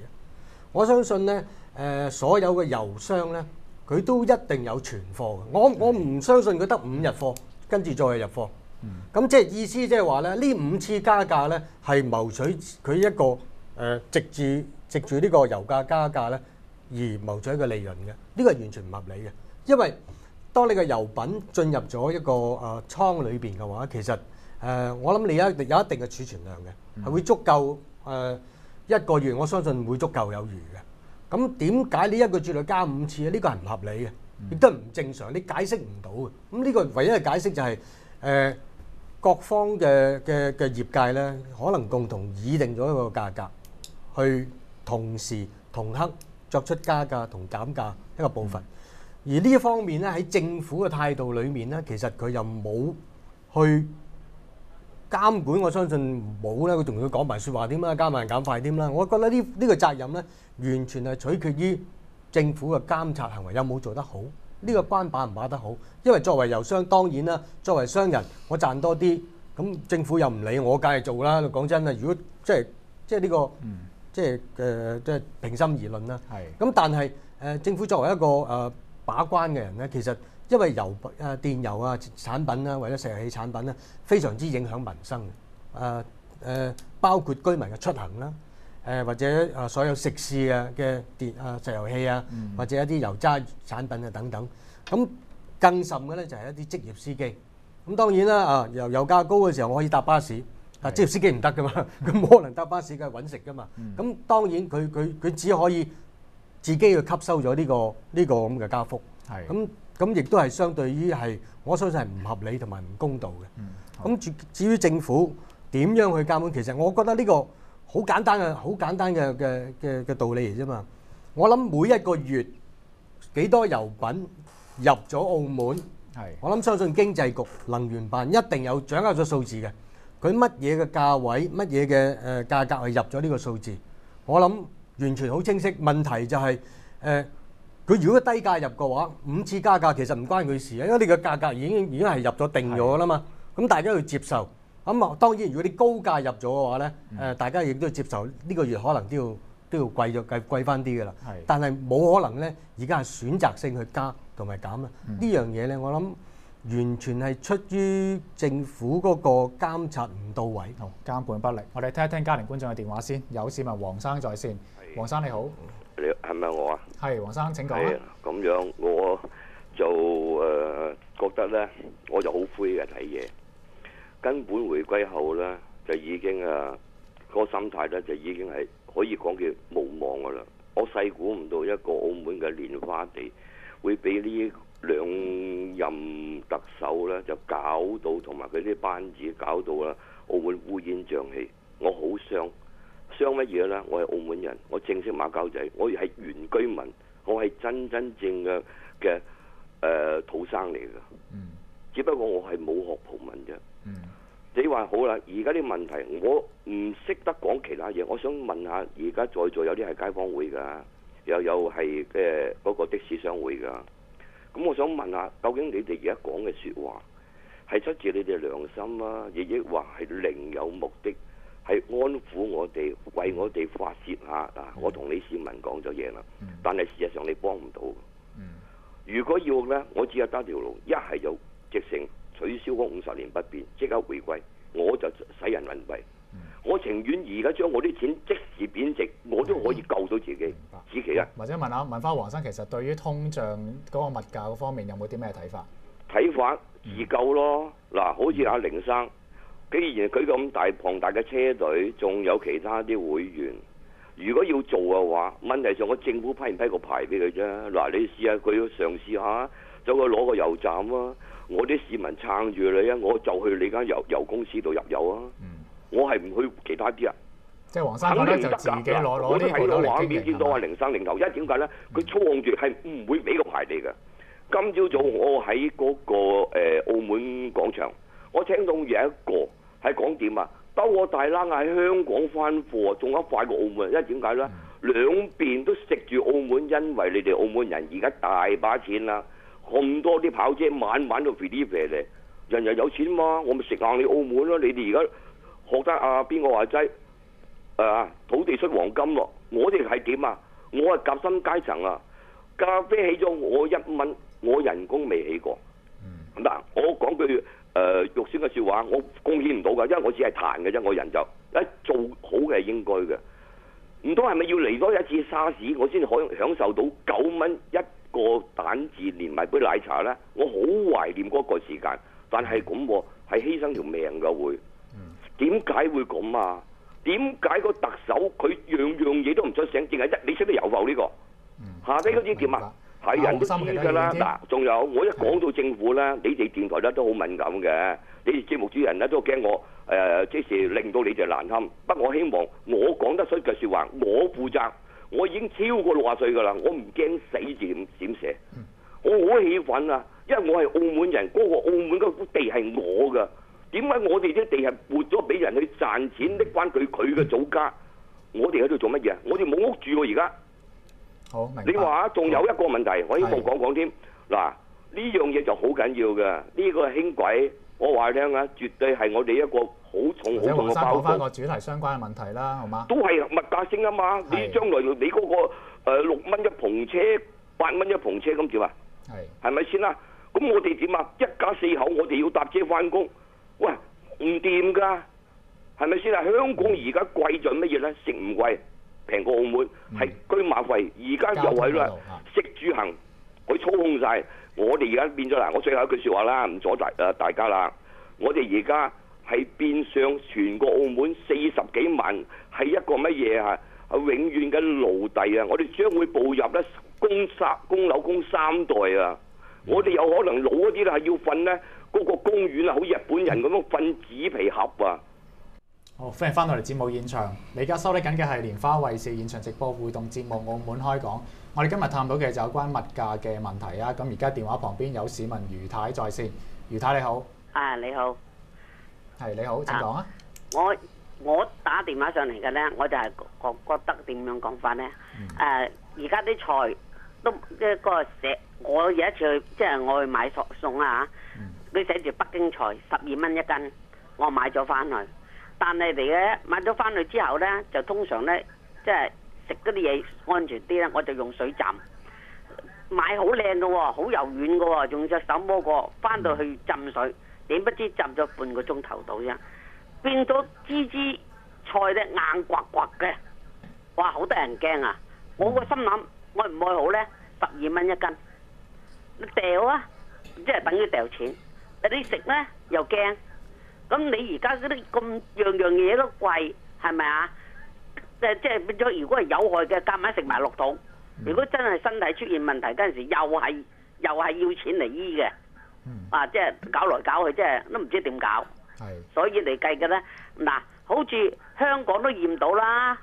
我相信咧，所有嘅油商咧，佢都一定有存貨嘅。我唔相信佢得5日貨，跟住再入貨。咁即係意思即係話咧，呢5次加價咧係謀取佢一個藉住呢個油價加價咧而謀取一個利潤嘅。呢個係完全唔合理嘅，因為當你嘅油品進入咗一個倉裏邊嘅話，其實我諗你有一定嘅儲存量嘅，係會足夠1個月，我相信會足夠有餘嘅。咁點解呢一個月內加5次咧？呢個係唔合理嘅，亦都係唔正常，你解釋唔到嘅。咁呢個唯一嘅解釋就係各方嘅業界咧，可能共同擬定咗一個價格，去同時同刻作出加價同減價一個部分。而呢一方面咧，喺政府嘅態度裏面咧，其實佢又冇去監管，我相信冇咧，佢仲要講埋説話添啦，加慢減快添啦。我覺得呢個責任咧，完全係取決於政府嘅監察行為有冇做得好，呢個關把唔把得好。因為作為油商，當然啦，作為商人，我賺多啲，咁政府又唔理我，梗係做啦。講真啦，如果即係呢個即係平心而論啦。咁但係政府作為一個把關嘅人咧，其實因為電油啊產品啦，或者石油氣產品咧，非常之影響民生嘅。包括居民嘅出行啦，或者所有食肆嘅石油氣啊，或者一啲油渣產品啊等等。咁更甚嘅咧就係一啲職業司機。咁當然啦，油價高嘅時候我可以搭巴士，但職業司機唔得噶嘛，佢冇可能搭巴士嘅揾食噶嘛。咁當然佢只可以自己去吸收咗呢個咁嘅加幅。咁亦都係相對於係，我相信係唔合理同埋唔公道嘅。咁至於政府點樣去監管，其實我覺得呢個好簡單嘅道理嚟啫嘛。我諗每一個月幾多油品入咗澳門，我諗相信經濟局能源辦一定有掌握咗數字嘅。佢乜嘢嘅價位，乜嘢嘅價格係入咗呢個數字，我諗完全好清晰。問題就係佢如果低價入嘅話，5次加價其實唔關佢事啊，因為你個價格已經係入咗定咗啦嘛。咁大家要接受。咁當然如果你高價入咗嘅話咧，大家亦都要接受呢個月可能都要貴翻啲嘅啦。但係冇可能咧，而家係選擇性去加同埋減啦。呢樣嘢咧，我諗完全係出於政府嗰個監察唔到位，監管不力。我哋聽一聽家庭觀眾嘅電話先。有市民黃生在線，黃生你好。你係咪我啊？係黃生，請講。係咁樣，我就覺得咧，我就好灰嘅睇嘢。根本回歸後咧，就已經個心態咧，就已經係可以講叫無望噶啦。我細估唔到一個澳門嘅蓮花地會俾呢2任特首咧就搞到，同埋佢啲班子搞到啦，澳門烏煙瘴氣。我好傷。傷乜嘢咧？我係澳門人，我正式馬交仔，我係原居民，我係真正嘅土生嚟嘅。只不過我係冇學葡文啫。你話好啦，而家啲問題我唔識得講其他嘢，我想問下，而家在座有啲係街坊會㗎，又有係嗰個的士商會㗎。咁我想問下，究竟你哋而家講嘅説話係出自你哋良心啊，亦或係另有目的係安撫我哋，為我哋發泄下嗱。我同你市民講咗嘢啦，但係事實上你幫唔到。如果要呢，我只有得條路，一係就直成取消嗰50年不變，即刻回歸，我就使人民幣。我情願而家將我啲錢即時貶值，我都可以救到自己。此其一。或者問翻黃生，其實對於通脹嗰個物價嗰方面有冇啲咩睇法？睇法自救咯。嗱，好似阿凌生，既然佢咁龐大嘅車隊，仲有其他啲會員，如果要做嘅話，問題上我政府批唔批個牌俾佢啫？嗱，你試下佢嘗試下，走去攞個油站啊！我啲市民撐住你啊！我就去你間油公司度入油啊！我係唔去其他啲啊！即係黃生覺得就自己攞我都睇到畫面，見到阿零零生零頭一點解咧？佢操控住係唔會俾個牌你嘅。今朝早我喺嗰個澳門廣場，我聽到有一個係講點啊？兜我大冷喺香港翻貨，仲有快過澳門，因為點解咧？兩邊都食住澳門，因為你哋澳門人而家大把錢啦，咁多啲跑車晚晚都肥啲肥嚟，人人有錢嘛，我咪食硬你澳門咯！你哋而家學得邊個話齋土地出黃金咯？我哋係點啊？我係夾心階層啊！咖啡起咗我1蚊，我人工未起過。嗱，我講句肉酸嘅説話，我貢獻唔到㗎，因為我只係彈嘅啫，我人就一做好嘅係應該嘅。唔通係咪要嚟多一次沙士，我先可以享受到9蚊一個蛋治連埋杯奶茶呢？我好懷念嗰個時間，但係咁喎，係犧牲條命㗎會。點解會咁啊？點解個特首佢樣嘢都唔出聲，淨係你識得油浮呢個？下低嗰啲點啊？係人都知㗎啦。嗱，仲有我一講到政府咧，你哋電台咧都好敏感嘅，你哋節目主人咧都驚我即時令到你哋難堪。不過我希望我講得出嘅説話，我負責。我已經超過60歲㗎啦，我唔驚死字點寫。我好氣憤啊，因為我係澳門人，嗰個澳門嗰幅地係我㗎。點解我哋啲地係撥咗俾人去賺錢，拎翻佢嘅祖家？我哋喺度做乜嘢？我哋冇屋住喎而家。好，明白。你話仲有一個問題，我希望講添。嗱，呢樣嘢就好緊要嘅。呢個輕軌，我話你聽啊，絕對係我哋一個好重嘅包袱。講翻個主題相關嘅問題啦，好嗎？都係物價升啊嘛！你將來你嗰個6蚊一篷車、8蚊一篷車咁點啊？係咪先啦？咁我哋點啊？一家4口，我哋要搭車翻工。喂，唔掂㗎，係咪先啊？香港而家貴在乜嘢咧？食唔貴，平過澳門，係居馬費。而家又係啦，食住行，佢操控晒。我哋而家變咗啦，我最後一句説話啦，唔阻大家啦。我哋而家係變相全個澳門40幾萬係一個乜嘢啊？係永遠嘅奴隸啊！我哋將會步入咧供樓供3代啊！我哋有可能老嗰啲咧係要瞓咧。嗰個公園啊，好似日本人咁樣瞓紙皮盒啊！好，歡迎翻到嚟節目現場。你而家收睇緊嘅係蓮花衛視現場直播互動節目《澳門開講》。我哋今日探討嘅就有關物價嘅問題啊！咁而家電話旁邊有市民余太在線，余太你好。你好。係你好，請講啊！我打電話上嚟嘅咧，我就係覺得點樣講法咧？而家啲菜都一個寫，我有一次去即係我去買餸啊嚇。佢寫住北京菜12蚊一斤，我買咗翻去。但係嚟嘅買咗翻去之後呢，就通常呢，即係食嗰啲嘢安全啲呢，我就用水浸。買好靚嘅喎，好柔軟嘅喎，用隻手摸過，翻到去浸水，點不知浸咗半個鐘頭到啫，變咗支菜呢硬刮刮嘅，哇！好得人驚啊！我個心諗，愛唔愛好呢？12蚊一斤，你掉啊，即係等於掉錢。你食咧又驚，咁你而家嗰啲咁樣嘢都貴，係咪啊？即係變咗，如果係有害嘅，夾硬食埋落肚。如果真係身體出現問題嗰陣時，又係要錢嚟醫嘅。即係搞來搞去，即係都唔知點搞。所以嚟計嘅咧，嗱，好似香港都驗到啦，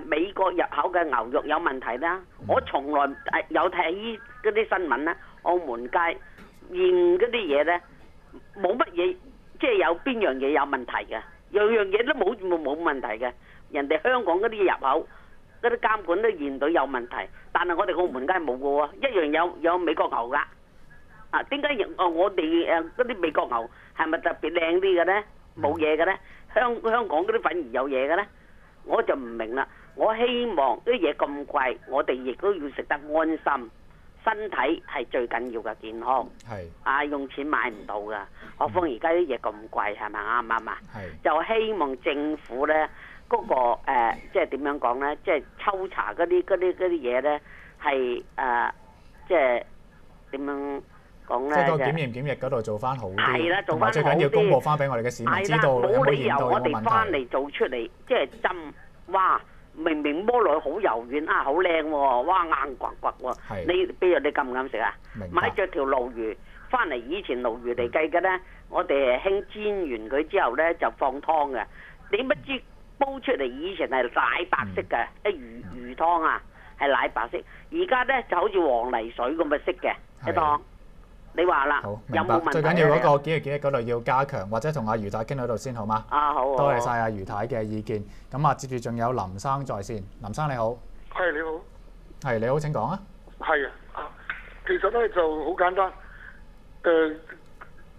美國入口嘅牛肉有問題啦。我從來有睇嗰啲新聞咧，澳門街驗嗰啲嘢咧。冇乜嘢，即係有邊樣嘢有問題嘅，樣嘢都冇問題嘅。人哋香港嗰啲入口嗰啲監管都驗到有問題，但係我哋澳門街冇嘅喎，一樣有美國牛㗎。點解我哋嗰啲美國牛係咪特別靚啲嘅咧？冇嘢嘅咧？香港嗰啲反而有嘢嘅咧？我就唔明啦。我希望啲嘢咁貴，我哋亦都要食得安心，身體係最緊要嘅健康。係啊，用錢買唔到㗎，何況而家啲嘢咁貴，係咪啱唔啱啊？係就希望政府咧嗰個即係點樣講咧？即係抽查嗰啲嘢咧，係即係點樣講咧？即係個檢疫嗰度做翻好啲，係啦，做同埋最翻好啲。緊要公佈翻俾我哋嘅市民知道有冇冇理由我驗到有冇問哋翻題。嚟做出嚟，即係針，哇！明明摸落去好柔軟啊，好靚喎，哇硬刮刮喎。你譬如你敢唔敢食啊？買咗條鱸魚翻嚟，以前鱸魚嚟計嘅咧，我哋係興煎完佢之後咧就放湯嘅。點不知煲出嚟以前係奶白色嘅，魚湯啊係奶白色，而家咧就好似黃泥水咁嘅色嘅一湯。你話啦，有冇問題？最緊要嗰個檢疫嗰度要加強，或者同阿余太傾喺度先好嗎？好。多謝晒阿余太嘅意見。咁啊，接住仲有林生在線。林生你好。係你好。係你好，請講啊。係啊，其實咧就好簡單。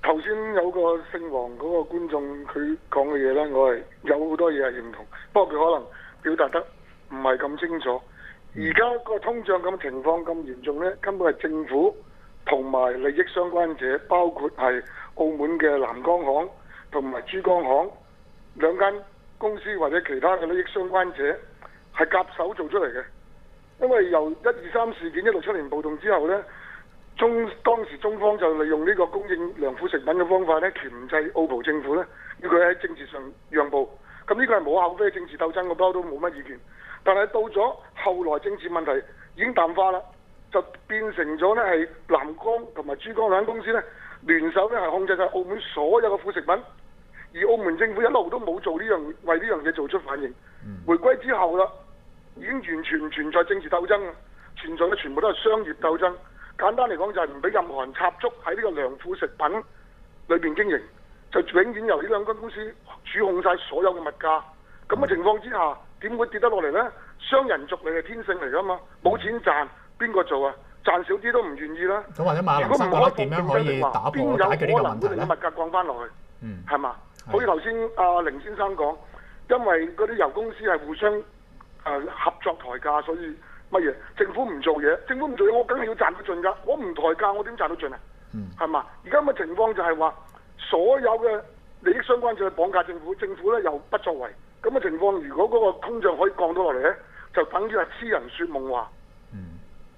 頭先有個姓黃嗰個觀眾佢講嘅嘢咧，我係有好多嘢係認同，不過佢可能表達得唔係咁清楚。而家個通脹咁情況咁嚴重咧，根本係政府同埋利益相關者，包括係澳門嘅南江行同埋珠江行兩間公司或者其他嘅利益相關者係夾手做出嚟嘅。因為由123事件167年暴動之後呢，當時中方就利用呢個供應良副食品嘅方法呢，鉗制澳葡政府呢，要佢喺政治上讓步。咁呢個係冇口非嘅政治鬥爭，我不嬲都冇乜意見。但係到咗後來政治問題已經淡化啦。就變成咗呢係南江同埋珠江兩間公司呢聯手呢係控制晒澳門所有嘅副食品，而澳門政府一路都冇做呢樣為呢樣嘢做出反應。回歸之後啦，已經完全唔存在政治鬥爭啦，存在嘅全部都係商業鬥爭。簡單嚟講就係唔俾任何人插足喺呢個良副食品裏邊經營，就永遠由呢兩間公司主控晒所有嘅物價。咁嘅情況之下，點會跌得落嚟呢？商人族嚟係天性嚟㗎嘛，冇錢賺。邊個做啊？賺少啲都唔願意啦。咁或者馬林生覺得點樣可以打破解決呢個問題咧？邊有可能會令物價降翻落去？係嘛？好似頭先阿凌先生講，因為嗰啲油公司係互相合作抬價，所以乜嘢？政府唔做嘢，我梗係要賺到盡㗎。我唔抬價，我點賺到盡啊？係嘛？而家咁嘅情況就係話，所有嘅利益相關者去綁架政府，政府咧又不作為。咁嘅情況，如果嗰個通脹可以降到落嚟咧，就等於係痴人說夢話。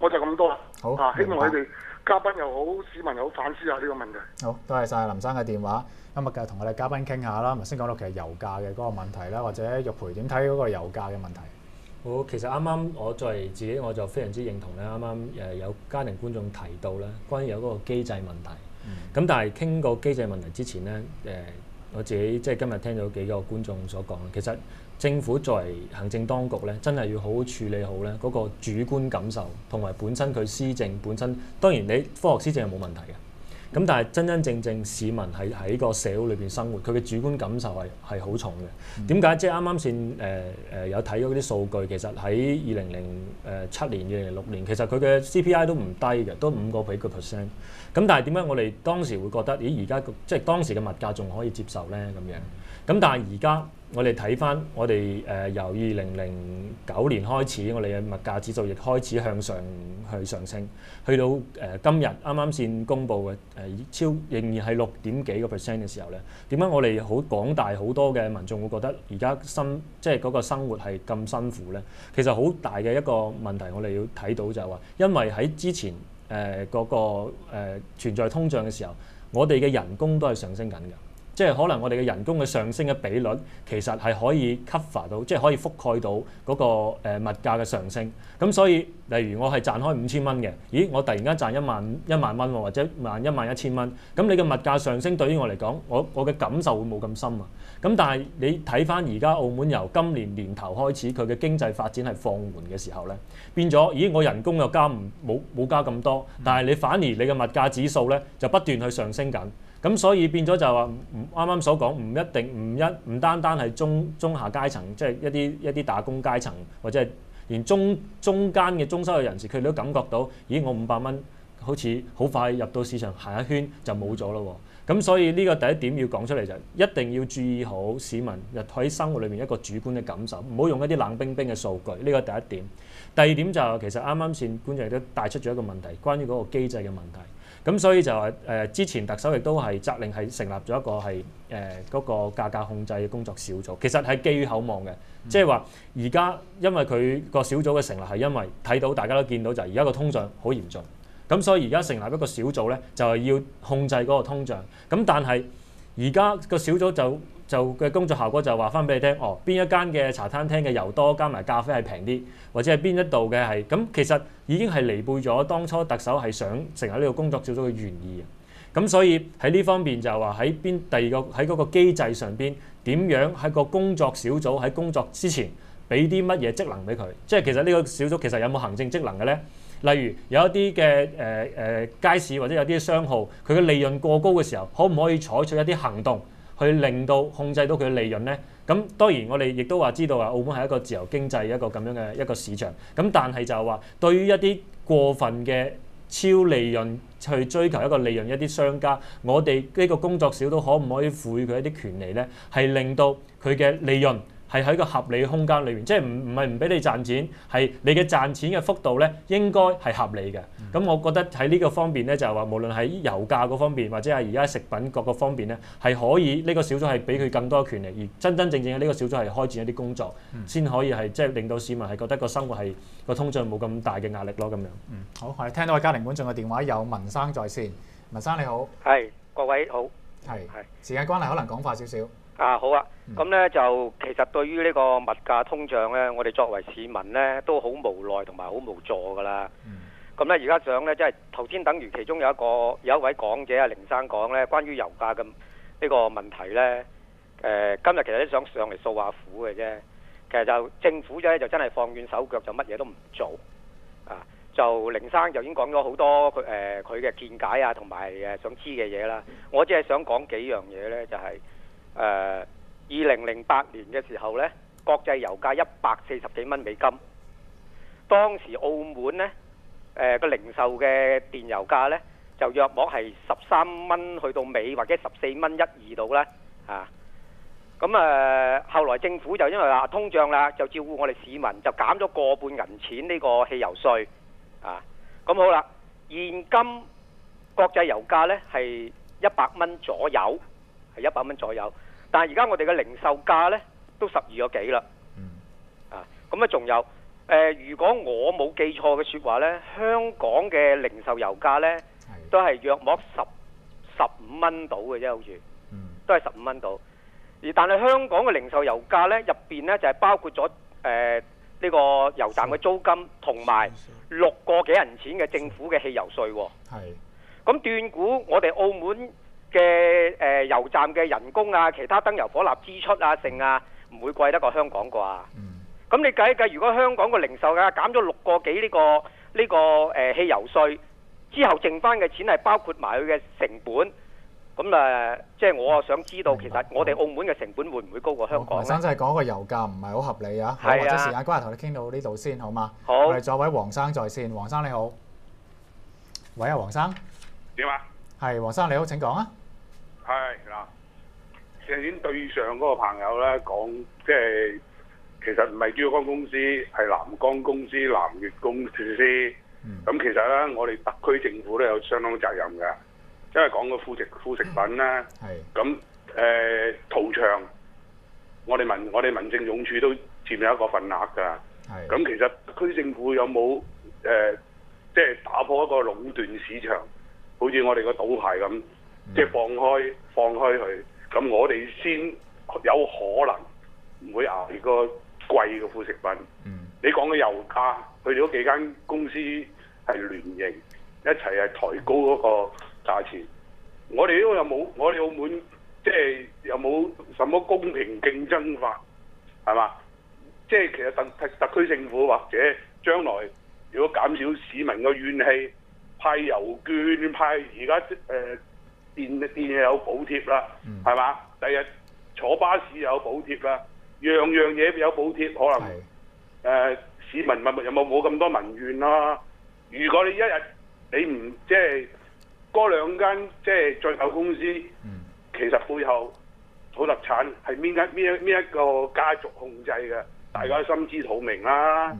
我就咁多啦。好，希望你哋嘉賓又好，市民又好反思下呢個問題。好，多謝晒林生嘅電話。今日繼續同我哋嘉賓傾下啦。頭先講到其實油價嘅嗰個問題啦，或者玉培點睇嗰個油價嘅問題？好，其實啱啱我作為自己，我就非常之認同咧。啱啱有家庭觀眾提到咧，關於有嗰個機制問題。咁但係傾個機制問題之前咧，我自己即係今日聽咗幾個觀眾所講，其實政府作為行政當局咧，真係要好好處理好咧嗰個主觀感受，同埋本身佢施政本身，當然你科學施政係冇問題嘅。咁但係真正市民喺個社會裏邊生活，佢嘅主觀感受係好重嘅。點解？即係啱啱先有睇咗啲數據，其實喺2007年、2006年，其實佢嘅 CPI 都唔低嘅，都5個 percent。咁但係點解我哋當時會覺得，咦而家即係當時嘅物價仲可以接受咧咁樣？咁但係而家我哋睇翻，我哋由2009年開始，我哋嘅物價指數亦開始向上升，去到今日啱啱先公布嘅仍然係6.幾個 percent 嘅時候咧，點解我哋好廣大好多嘅民眾會覺得而家即係嗰個生活係咁辛苦咧？其實好大嘅一個問題，我哋要睇到就係話，因為喺之前嗰個存在通脹嘅時候，我哋嘅人工都係上升緊嘅。即係可能我哋嘅人工嘅上升嘅比率，其實係可以 cover 到，即係可以覆蓋到嗰個物價嘅上升。咁所以，例如我係賺開5000蚊嘅，咦？我突然間賺1萬蚊或者11000蚊，咁你嘅物價上升對於我嚟講，我嘅感受會冇咁深啊。咁但係你睇翻而家澳門由今年年頭開始，佢嘅經濟發展係放緩嘅時候咧，變咗，咦？我人工又冇加咁多，但係你反而你嘅物價指數咧就不斷去上升緊。咁所以變咗就話，啱啱所講唔單單係中下階層，即係一啲打工階層，或者係連中間嘅中收入人士，佢哋都感覺到，咦，我500蚊好似好快入到市場行一圈就冇咗咯喎。咁所以呢個第一點要講出嚟就一定要注意好市民喺生活裏面一個主觀嘅感受，唔好用一啲冷冰冰嘅數據。呢個第一點。第二點就其實啱啱先觀眾亦都帶出咗一個問題，關於嗰個機制嘅問題。咁所以就話之前特首亦都係責令係成立咗一個係嗰個價格控制嘅工作小組，其實係寄予厚望嘅，即係話而家因為佢個小組嘅成立係因為睇到大家都見到就係而家個通脹好嚴峻，咁所以而家成立一個小組咧就係要控制嗰個通脹，咁但係而家個小組就嘅工作效果就話翻俾你聽，邊一間嘅茶餐廳嘅油多加埋咖啡係平啲，或者係邊一度嘅係咁，其實已經係離背咗當初特首係想成立呢個工作小組嘅原意嘅。咁所以喺呢方面就話喺第二個喺嗰個機制上邊點樣喺個工作小組喺工作之前俾啲乜嘢職能俾佢，即係其實呢個小組其實有冇行政職能嘅咧？例如有一啲嘅街市或者有啲商號，佢嘅利潤過高嘅時候，可唔可以採取一啲行動？去令到控制到佢嘅利潤咧，咁當然我哋亦都話知道話澳門係一個自由經濟一個咁樣嘅一個市場，咁但係就係話對於一啲過分嘅超利潤去追求一個利潤一啲商家，我哋呢個工作小組可唔可以賦予佢一啲權利咧？係令到佢嘅利潤係喺個合理嘅空間裏面，即係唔係唔俾你賺錢，係你嘅賺錢嘅幅度咧應該係合理嘅。咁我覺得喺呢個方面咧就係話，無論喺油價嗰方面或者係而家食品各個方面咧，係可以呢個小組係俾佢更多嘅權利，而真真正正嘅呢個小組係開展一啲工作，先可以係即係令到市民係覺得個生活係個通脹冇咁大嘅壓力咯咁樣。好，我哋聽到位家庭觀眾嘅電話有文生在線，文生你好。係，各位好。係。時間關係，可能講快少少。好啊，咁咧就其實對於呢個物價通脹咧，我哋作為市民咧都好無奈同埋好無助噶啦。咁咧而家想咧，即係頭先等於其中有一位講者阿凌生講咧，關於油價嘅呢個問題咧，今日其實都想上嚟訴下苦嘅啫。其實就政府咧就真係放軟手腳，就乜嘢都唔做啊。就凌生就已經講咗好多佢嘅見解啊，同埋想知嘅嘢啦。我只係想講幾樣嘢咧，就係2008年嘅時候呢，國際油價140幾蚊美金，當時澳門呢個零售嘅電油價呢，就約莫係13蚊去到尾，或者14蚊1、2度啦嚇。咁後來政府就因為話通脹啦，就照顧我哋市民，就減咗個半銀錢呢個汽油稅啊。咁好啦，現今國際油價呢係100蚊左右，係100蚊左右。但係而家我哋嘅零售價呢都12個幾啦，咁仲有如果我冇記錯嘅説話呢，香港嘅零售油價呢都係約莫15蚊到嘅啫，好似都係15蚊到。而但係香港嘅零售油價呢入邊呢就係包括咗呢個油站嘅租金同埋6個幾銀錢嘅政府嘅汽油稅喎。咁斷估我哋澳門嘅油站嘅人工啊，其他燈油火蠟支出啊，剩啊，唔會貴得過香港啩？咁你計一計，如果香港個零售價減咗6個幾呢個汽油稅之後，剩翻嘅錢係包括埋佢嘅成本，咁即係我想知道，其實我哋澳門嘅成本會唔會高過香港咧？黃生真係講個油價唔係好合理啊！或者時間關係，同你傾到呢度先好嗎？好。我哋仲有位黃生在線，黃生你好。喂啊，黃生。點啊？係黃生你好，請講啊。係嗱，上年對上嗰個朋友咧講，即係其實唔係珠江公司，係南江公司、南粵公司。咁其實咧，我哋特區政府都有相當責任嘅，因為講個副食品咧。咁屠場，我哋民政總署都佔有一個份額㗎。咁其實特區政府有冇即係打破一個壟斷市場，好似我哋個賭牌咁？即係放開佢，咁我哋先有可能唔會捱個貴嘅副食品。你講嘅油價，佢哋嗰幾間公司係聯營，一齊係抬高嗰個價錢。我哋都有冇？我哋澳門即係有冇什麼公平競爭法？係嘛？即係其實特區政府或者將來如果減少市民嘅怨氣，派油券，派而家電器有補貼啦，係嘛？第日坐巴士有補貼啦，樣嘢有補貼，可能市民有冇咁多民怨啦？如果你一日你唔即係嗰兩間即係進口公司，其實背後土特產係邊一個家族控制嘅，大家心知肚明啦，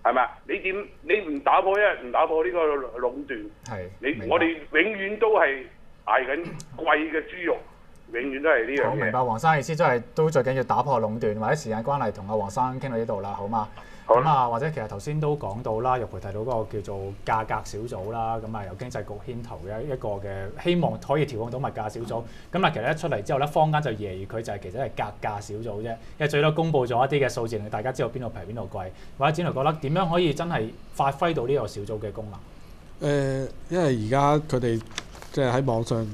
係咪啊？你唔打破呢個壟斷，我哋永遠都係捱緊貴嘅豬肉。永遠都係呢樣嘢。好明白黃生意思，都最緊要打破壟斷，或者時間關係同阿黃生傾到呢度啦，好嘛？咁啊，或者其實頭先都講到啦，玉培提到嗰個叫做價格小組啦，咁啊由經濟局牽頭嘅一個嘅希望可以調控到物價小組。咁啊，其實一出嚟之後咧，坊間就揶揄佢就係其實係格價小組啫，因為最多公佈咗一啲嘅數字，令大家知道邊度平邊度貴。或者展圖覺得點樣可以真係發揮到呢個小組嘅功能？因為而家佢哋即係喺網上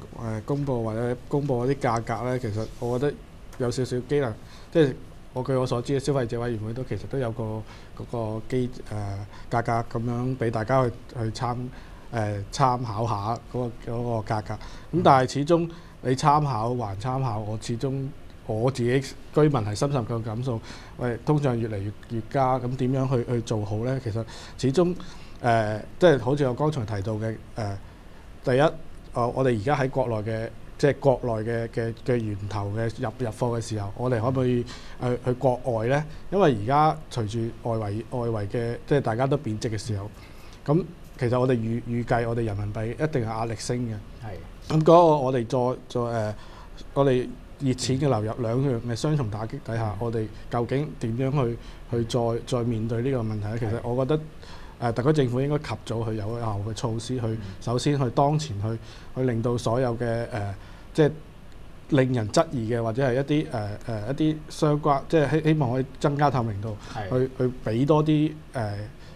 公佈或者公佈嗰啲價格咧，其實我覺得有少少機能，即係據我所知，消費者委員會都其實都有個嗰個價格咁樣俾大家去參考下嗰個價格。咁但係始終你參考還參考，我自己居民係深深嘅感受，通脹越嚟越加，咁點樣去做好咧？其實始終即係好似我剛才提到嘅第一。我哋而家喺國內嘅，即係國內嘅源頭嘅入貨嘅時候，我哋可唔可以去國外咧？因為而家隨住外圍嘅，即係大家都貶值嘅時候，咁其實我哋預計我哋人民幣一定係壓力升嘅。咁嗰個我哋我哋熱錢嘅流入兩樣嘅雙重打擊底下，我哋究竟點樣去再面對呢個問題咧？其實我覺得。特區政府應該及早去有效嘅措施，去首先去當前去令到所有嘅即係令人質疑嘅或者係一啲相關，即係希望可以增加透明度，去俾多啲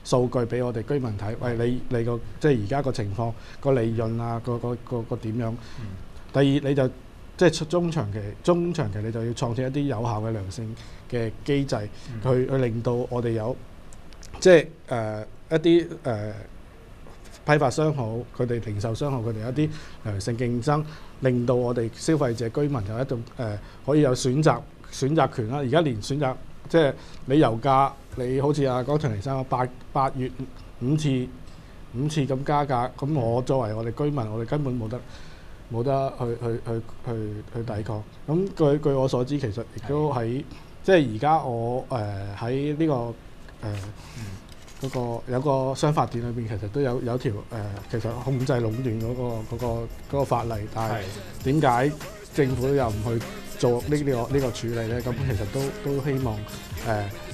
數據俾我哋居民睇。喂，你個即係而家個情況個利潤啊，個點樣？第二你就即係中長期你就要創設一啲有效嘅良性嘅機制，去令到我哋有即係一啲批發商好，佢哋零售商好，佢哋有一啲良性競爭，令到我哋消費者居民有一種可以有選擇權啦。而家連選擇即係你油價，你好似阿剛才黎生8月5次咁加價，咁我作為我哋居民，我哋根本冇得去抵抗。咁據我所知，其實亦都喺即係而家我喺呢個嗰個有個商法典裏邊，其實都有條其實控制壟斷嗰個法例，但係點解政府又唔去做呢個處理咧？咁其實都希望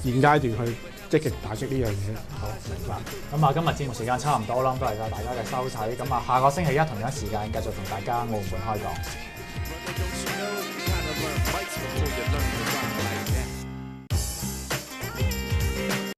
現階段去積極打擊呢樣嘢。好，明白。咁啊，今日節目時間差唔多啦，多謝晒大家嘅收睇。咁啊，下個星期一同樣時間繼續同大家澳門開講。